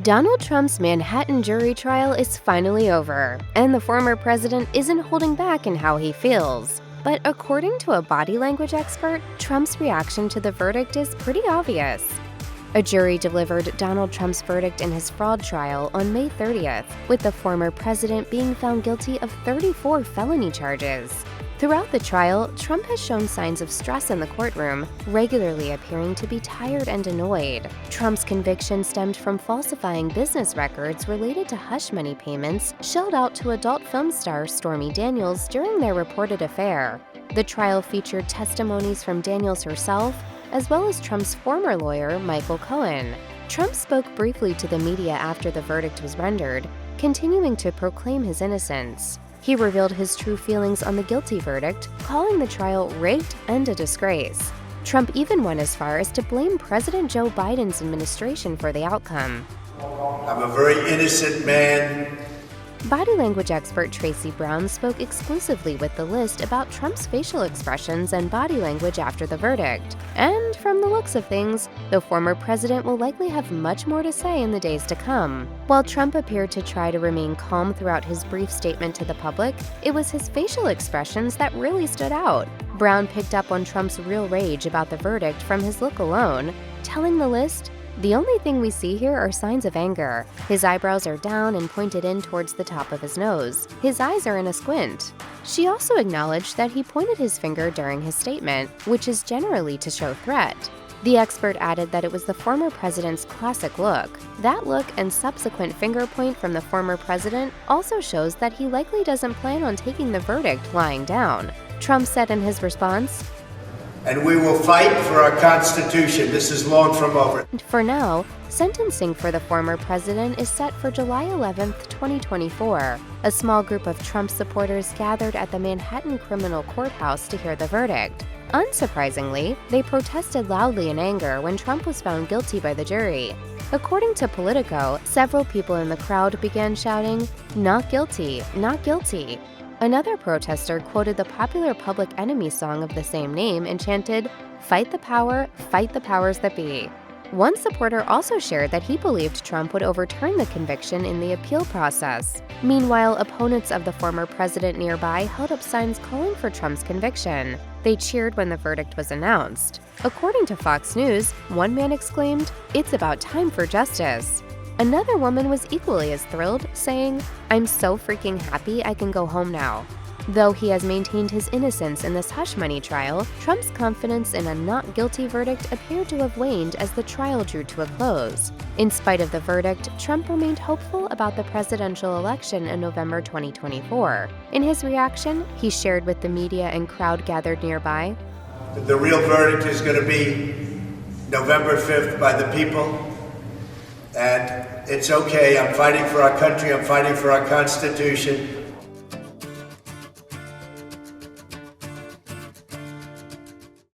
Donald Trump's Manhattan jury trial is finally over, and the former president isn't holding back in how he feels. But according to a body language expert, Trump's reaction to the verdict is pretty obvious. A jury delivered Donald Trump's verdict in his fraud trial on May 30th, with the former president being found guilty of 34 felony charges. Throughout the trial, Trump has shown signs of stress in the courtroom, regularly appearing to be tired and annoyed. Trump's conviction stemmed from falsifying business records related to hush money payments shelled out to adult film star Stormy Daniels during their reported affair. The trial featured testimonies from Daniels herself, as well as Trump's former lawyer, Michael Cohen. Trump spoke briefly to the media after the verdict was rendered, continuing to proclaim his innocence. He revealed his true feelings on the guilty verdict, calling the trial rigged and a disgrace. Trump even went as far as to blame President Joe Biden's administration for the outcome. I'm a very innocent man. Body language expert Tracy Brown spoke exclusively with The List about Trump's facial expressions and body language after the verdict. And from the looks of things, the former president will likely have much more to say in the days to come. While Trump appeared to try to remain calm throughout his brief statement to the public, it was his facial expressions that really stood out. Brown picked up on Trump's real rage about the verdict from his look alone, telling The List, "The only thing we see here are signs of anger. His eyebrows are down and pointed in towards the top of his nose. His eyes are in a squint." She also acknowledged that he pointed his finger during his statement, which is generally to show threat. The expert added that it was the former president's classic look. That look and subsequent finger point from the former president also shows that he likely doesn't plan on taking the verdict lying down. Trump said in his response, "And we will fight for our Constitution. This is long from over." For now, sentencing for the former president is set for July 11th, 2024. A small group of Trump supporters gathered at the Manhattan Criminal Courthouse to hear the verdict. Unsurprisingly, they protested loudly in anger when Trump was found guilty by the jury. According to Politico, several people in the crowd began shouting, "Not guilty, not guilty." Another protester quoted the popular Public Enemy song of the same name and chanted, fight the powers that be." One supporter also shared that he believed Trump would overturn the conviction in the appeal process. Meanwhile, opponents of the former president nearby held up signs calling for Trump's conviction. They cheered when the verdict was announced. According to Fox News, one man exclaimed, "It's about time for justice." Another woman was equally as thrilled, saying, "I'm so freaking happy I can go home now." Though he has maintained his innocence in this hush money trial, Trump's confidence in a not guilty verdict appeared to have waned as the trial drew to a close. In spite of the verdict, Trump remained hopeful about the presidential election in November 2024. In his reaction, he shared with the media and crowd gathered nearby, "The real verdict is going to be November 5th by the people. And it's okay. I'm fighting for our country. I'm fighting for our Constitution.